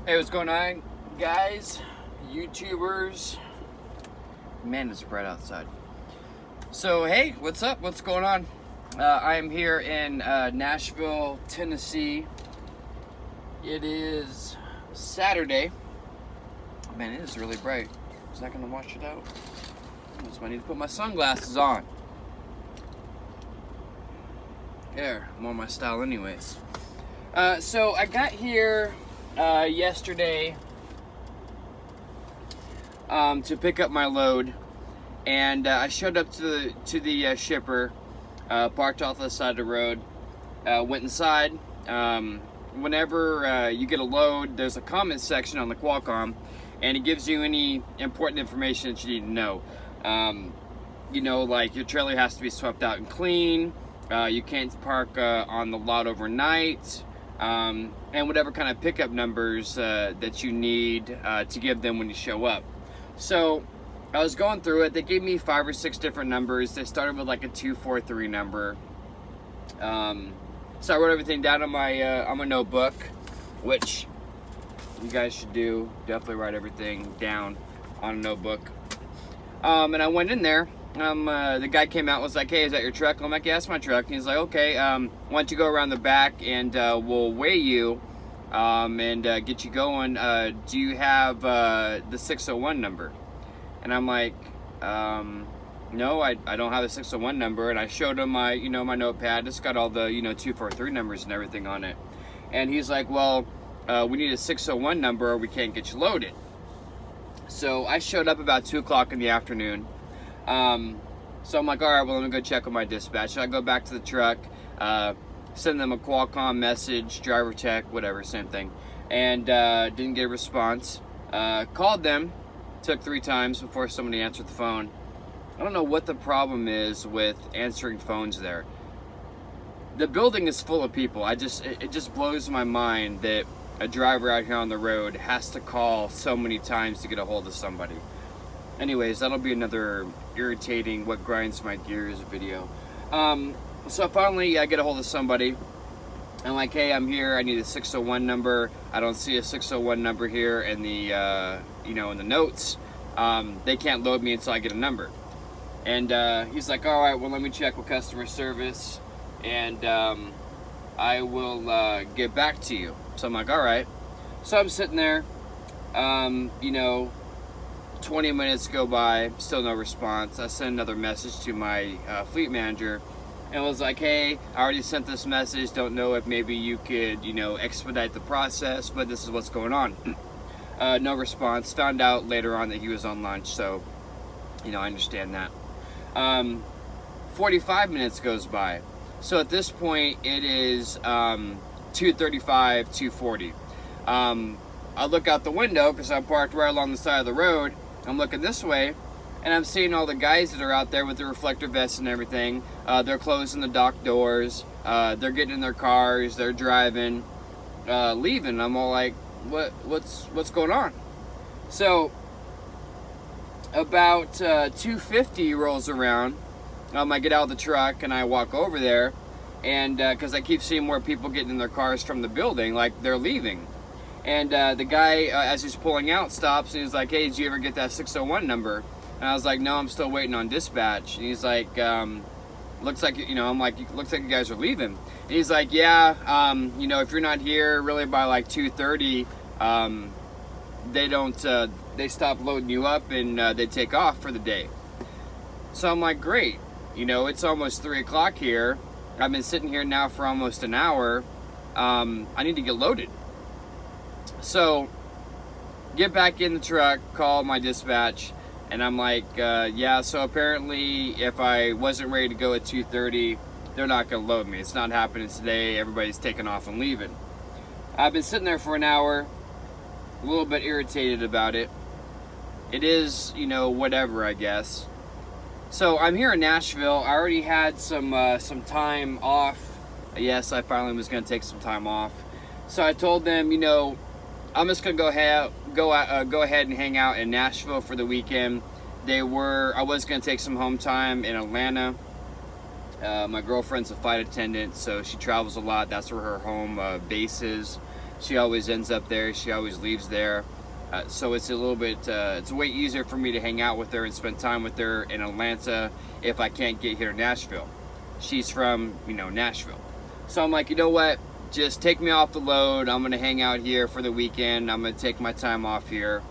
Hey, what's going on, guys? YouTubers. Man, it's bright outside. So, hey, what's up? What's going on? I am here in Nashville, Tennessee. It is Saturday. Man, it is really bright. Is that going to wash it out? I need to put my sunglasses on. There, I'm on my style anyways. So, I got here yesterday to pick up my load, and I showed up to the shipper, parked off the side of the road, went inside. Whenever you get a load, there's a comment section on the Qualcomm, and it gives you any important information that you need to know. You know, like your trailer has to be swept out and clean. You can't park on the lot overnight. And whatever kind of pickup numbers that you need to give them when you show up. So I was going through it. They gave me 5 or 6 different numbers. They started with like a 243 number. So I wrote everything down on my notebook, which you guys should do. Definitely write everything down on a notebook. And I went in there. The guy came out and was like, "Hey, is that your truck?" I'm like, "Yeah, it's my truck." And he's like, "Okay, why don't you go around the back and we'll weigh you and get you going. Do you have the 601 number?" And I'm like, "No, I don't have the 601 number." And I showed him my notepad. It's got all the 243 numbers and everything on it. And he's like, "Well, we need a 601 number or we can't get you loaded." So I showed up about 2 o'clock in the afternoon. So I'm like, all right, well, let me go check with my dispatch. So I go back to the truck, send them a Qualcomm message, driver tech, whatever, same thing. And didn't get a response. Called them, took 3 times before somebody answered the phone. I don't know what the problem is with answering phones there. The building is full of people. It just blows my mind that a driver out here on the road has to call so many times to get a hold of somebody. Anyways, that'll be another irritating what grinds my gears video. So finally I get a hold of somebody. I'm like, "Hey, I'm here. I need a 601 number. I don't see a 601 number here in the in the notes. They can't load me until I get a number." And he's like, "All right, well, let me check with customer service, and I will get back to you." So I'm like, "All right." So I'm sitting there, 20 minutes go by, still no response. I sent another message to my fleet manager and was like, "Hey, I already sent this message. Don't know if maybe you could, expedite the process, but this is what's going on." No response. Found out later on that he was on lunch, so, I understand that. 45 minutes goes by. So at this point, it is 2:35, 2:40. I look out the window because I'm parked right along the side of the road. I'm looking this way, and I'm seeing all the guys that are out there with the reflector vests and everything. They're closing the dock doors. They're getting in their cars. They're driving, leaving. I'm all like, what's going on? So about 2:50 rolls around. I get out of the truck and I walk over there, and because I keep seeing more people getting in their cars from the building, like they're leaving. And the guy, as he's pulling out, stops and he's like, "Hey, did you ever get that 601 number?" And I was like, "No, I'm still waiting on dispatch." And he's like, "Looks like, I'm like, looks like you guys are leaving." And he's like, "Yeah, if you're not here really by like 2:30, they stop loading you up and they take off for the day." So I'm like, "Great. It's almost 3 o'clock here. I've been sitting here now for almost an hour. I need to get loaded." So, get back in the truck, call my dispatch, and I'm like, "Yeah, so apparently if I wasn't ready to go at 2:30, they're not going to load me. It's not happening today. Everybody's taking off and leaving." I've been sitting there for an hour, a little bit irritated about it. It is, whatever, I guess. So, I'm here in Nashville. I already had some time off. Yes, I finally was going to take some time off. So I told them, I'm just gonna go ahead and hang out in Nashville for the weekend. I was gonna take some home time in Atlanta. My girlfriend's a flight attendant, so she travels a lot. That's where her home base is. She always ends up there. She always leaves there. So it's a little bit, it's way easier for me to hang out with her and spend time with her in Atlanta if I can't get here to Nashville. She's from, Nashville. So I'm like, you know what? Just take me off the load. I'm going to hang out here for the weekend. I'm going to take my time off here.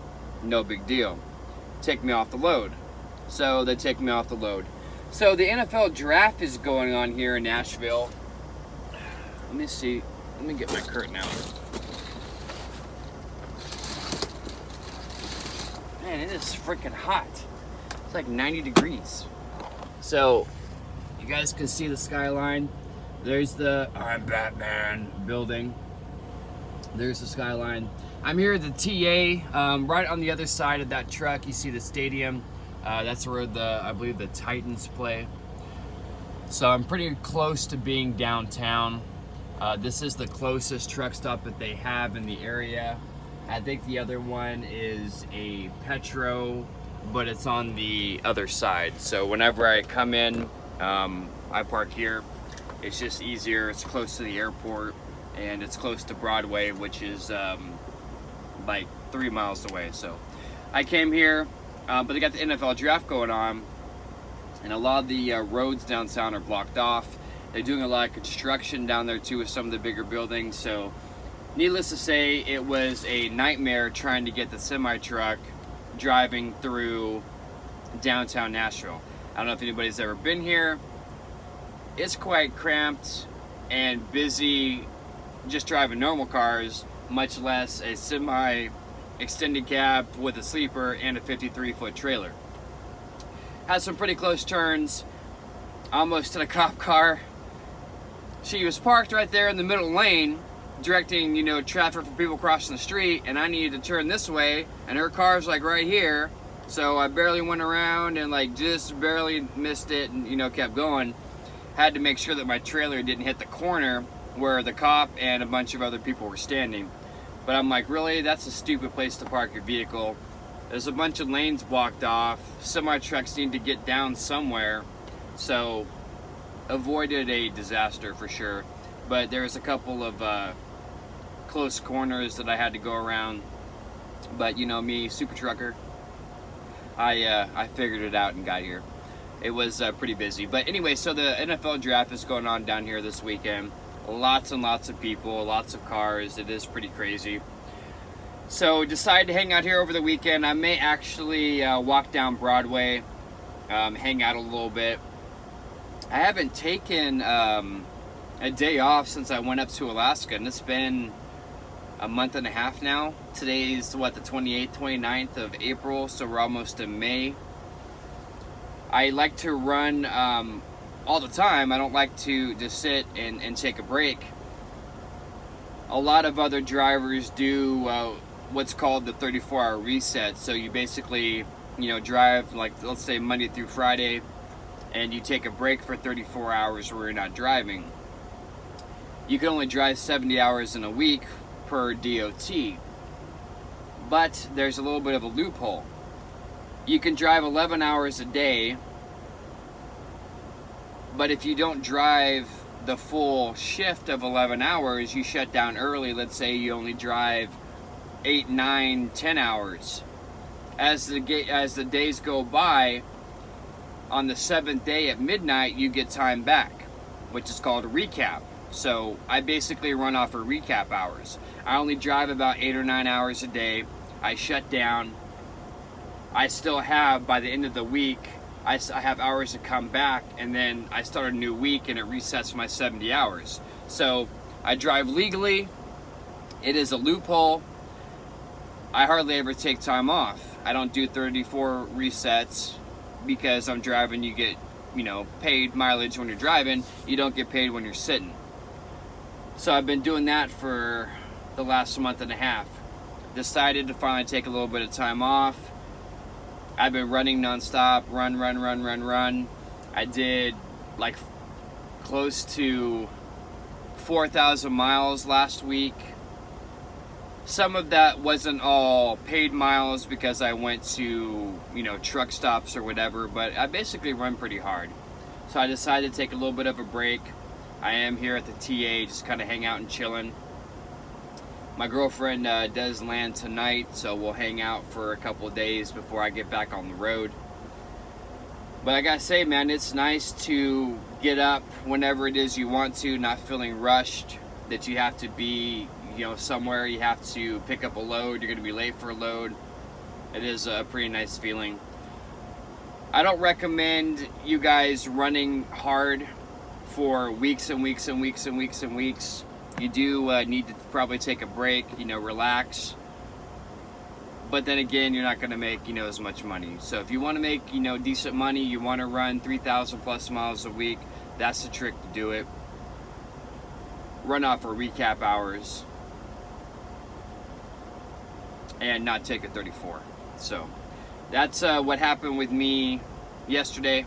No big deal. Take me off the load. So they take me off the load. So the NFL draft is going on here in Nashville. Let me see. Let me get my curtain out. Man, it is freaking hot. It's like 90 degrees. So you guys can see the skyline. There's the I'm Batman building. There's the skyline. I'm here at the TA, right on the other side of that truck. You see the stadium. That's where I believe the Titans play. So I'm pretty close to being downtown. This is the closest truck stop that they have in the area. I think the other one is a Petro, but it's on the other side. So whenever I come in, I park here. It's just easier. It's close to the airport, and it's close to Broadway, which is like 3 miles away. So I came here, but they got the NFL draft going on, and a lot of the roads downtown are blocked off. They're doing a lot of construction down there too with some of the bigger buildings. So needless to say, it was a nightmare trying to get the semi-truck driving through downtown Nashville. I don't know if anybody's ever been here. It's quite cramped and busy just driving normal cars, much less a semi extended cab with a sleeper and a 53-foot trailer. Has some pretty close turns, almost to the cop car. She was parked right there in the middle lane, directing, traffic for people crossing the street, and I needed to turn this way, and her car's like right here. So I barely went around and like just barely missed it and, kept going. Had to make sure that my trailer didn't hit the corner where the cop and a bunch of other people were standing. But I'm like, really? That's a stupid place to park your vehicle. There's a bunch of lanes blocked off. Semi-trucks need to get down somewhere. So avoided a disaster for sure. But there's a couple of close corners that I had to go around. But me, super trucker, I figured it out and got here. It was pretty busy. But anyway, so the NFL draft is going on down here this weekend. Lots and lots of people, lots of cars. It is pretty crazy. So decided to hang out here over the weekend. I may actually walk down Broadway, hang out a little bit. I haven't taken a day off since I went up to Alaska, and it's been a month and a half now. Today's the 28th, 29th of April, so we're almost in May. I like to run all the time. I don't like to just sit and take a break. A lot of other drivers do what's called the 34-hour reset. So you basically, drive like, let's say Monday through Friday, and you take a break for 34 hours where you're not driving. You can only drive 70 hours in a week per DOT. But there's a little bit of a loophole. You can drive 11 hours a day, but if you don't drive the full shift of 11 hours, you shut down early. Let's say you only drive 8, 9, 10 hours. As the days go by, on the 7th day at midnight, you get time back, which is called a recap. So I basically run off of recap hours. I only drive about 8 or 9 hours a day. I shut down. I still have, by the end of the week, I have hours to come back, and then I start a new week and it resets my 70 hours. So I drive legally. It is a loophole. I hardly ever take time off. I don't do 34 resets because I'm driving. You get, paid mileage when you're driving. You don't get paid when you're sitting. So I've been doing that for the last month and a half. Decided to finally take a little bit of time off. I've been running nonstop, run. I did like close to 4,000 miles last week. Some of that wasn't all paid miles because I went to, truck stops or whatever, but I basically run pretty hard. So I decided to take a little bit of a break. I am here at the TA, just kind of hang out and chilling. My girlfriend does land tonight, so we'll hang out for a couple of days before I get back on the road. But I gotta say, man, it's nice to get up whenever it is you want to, not feeling rushed, that you have to be, somewhere, you have to pick up a load, you're gonna be late for a load. It is a pretty nice feeling. I don't recommend you guys running hard for weeks and weeks and weeks and weeks and weeks. You do need to probably take a break, relax. But then again, you're not going to make, as much money. So if you want to make, decent money, you want to run 3,000 plus miles a week, that's the trick to do it. Run off for recap hours and not take a 34. So that's what happened with me yesterday.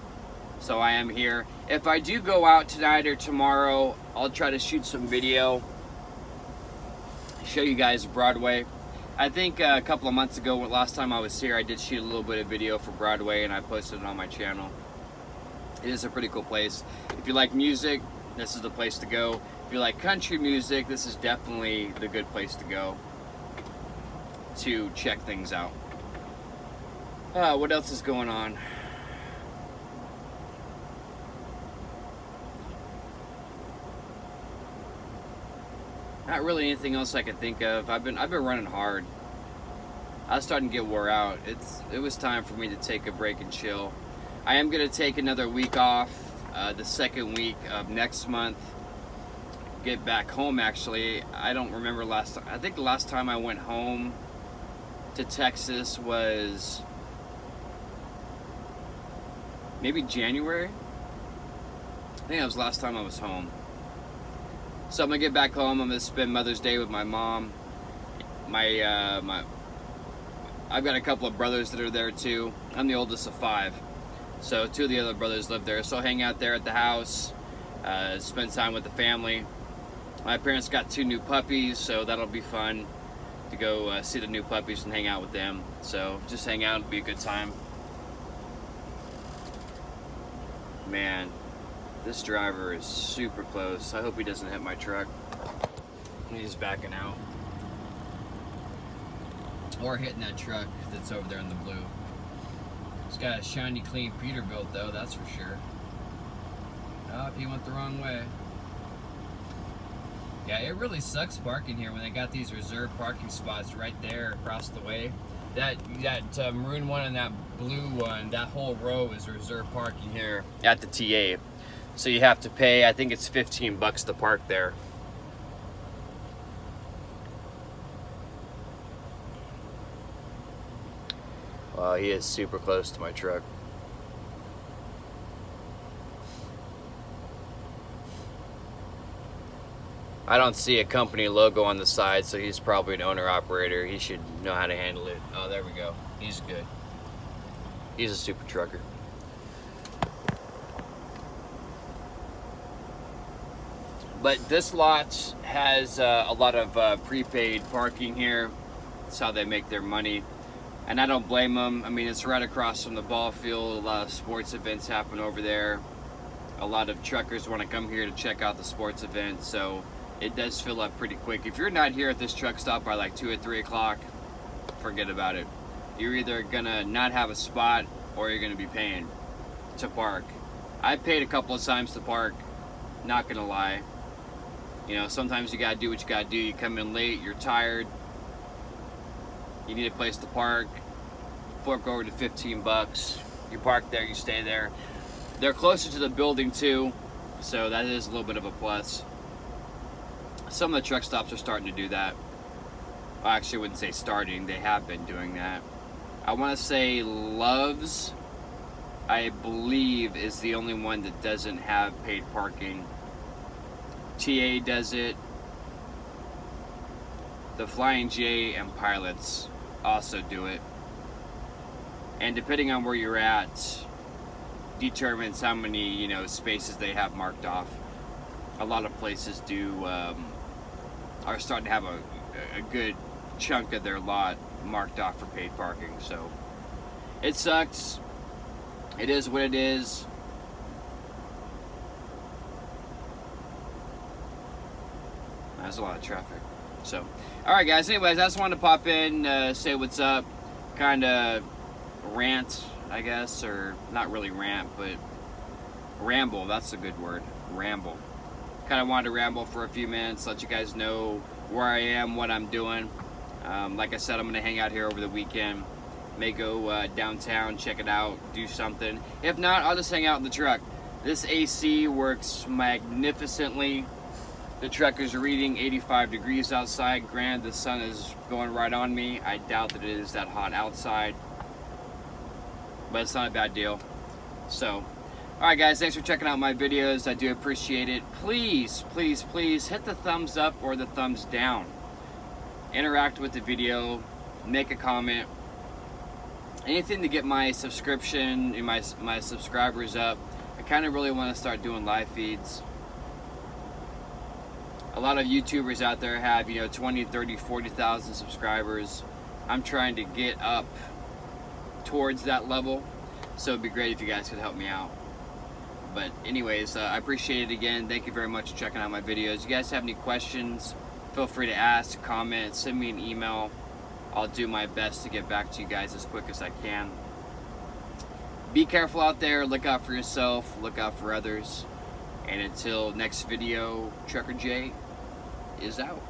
So I am here. If I do go out tonight or tomorrow, I'll try to shoot some video, show you guys Broadway. I think a couple of months ago, last time I was here, I did shoot a little bit of video for Broadway and I posted it on my channel. It is a pretty cool place. If you like music, this is the place to go. If you like country music, this is definitely the good place to go to check things out. What else is going on? Not really anything else I can think of. I've been running hard. I was starting to get wore out. It was time for me to take a break and chill. I am gonna take another week off, the second week of next month. Get back home actually. I don't remember last time. I think the last time I went home to Texas was maybe January. I think that was the last time I was home. So I'm gonna get back home. I'm gonna spend Mother's Day with my mom. I've got a couple of brothers that are there too. I'm the oldest of 5, so 2 of the other brothers live there. So I'll hang out there at the house, spend time with the family. My parents got 2 new puppies, so that'll be fun to go see the new puppies and hang out with them. So just hang out, it'll be a good time. Man, this driver is super close. I hope he doesn't hit my truck. He's backing out. Or hitting that truck that's over there in the blue. He's got a shiny, clean Peterbilt though, that's for sure. Oh, he went the wrong way. Yeah, it really sucks parking here when they got these reserved parking spots right there across the way. That maroon one and that blue one, that whole row is reserved parking here at the TA. So you have to pay, I think it's $15 to park there. Wow, he is super close to my truck. I don't see a company logo on the side, so he's probably an owner-operator. He should know how to handle it. Oh, there we go. He's good. He's a super trucker. But this lot has a lot of prepaid parking here. That's how they make their money. And I don't blame them. I mean, it's right across from the ball field. A lot of sports events happen over there. A lot of truckers want to come here to check out the sports events, so it does fill up pretty quick. If you're not here at this truck stop by like 2 or 3 o'clock, forget about it. You're either gonna not have a spot or you're gonna be paying to park. I paid a couple of times to park, not gonna lie. Sometimes you gotta do what you gotta do. You come in late, you're tired, you need a place to park, fork over to $15. You park there, you stay there. They're closer to the building too, so that is a little bit of a plus. Some of the truck stops are starting to do that. Well, actually, I wouldn't say starting, they have been doing that. I want to say Love's, I believe, is the only one that doesn't have paid parking. TA does it. The Flying J and Pilots also do it. And depending on where you're at, determines how many, spaces they have marked off. A lot of places are starting to have a good chunk of their lot marked off for paid parking. So it sucks. It is what it is. There's a lot of traffic. So, all right, guys. Anyways, I just wanted to pop in, say what's up, kind of rant, I guess, or not really rant, but ramble. That's a good word. Ramble. Kind of wanted to ramble for a few minutes, let you guys know where I am, what I'm doing. Like I said, I'm gonna hang out here over the weekend. May go downtown, check it out, do something. If not, I'll just hang out in the truck. This AC works magnificently. The truck is reading 85 degrees outside. Granted, the sun is going right on me. I doubt that it is that hot outside, but it's not a bad deal. So, alright guys, thanks for checking out my videos. I do appreciate it. Please, please, please hit the thumbs up or the thumbs down. Interact with the video, make a comment. Anything to get my subscription and my subscribers up. I kind of really want to start doing live feeds. A lot of YouTubers out there have, 20, 30, 40,000 subscribers. I'm trying to get up towards that level, so it'd be great if you guys could help me out. But anyways, I appreciate it again. Thank you very much for checking out my videos. You guys have any questions, feel free to ask, comment, send me an email. I'll do my best to get back to you guys as quick as I can. Be careful out there, look out for yourself, look out for others. And until next video, Trucker J is out.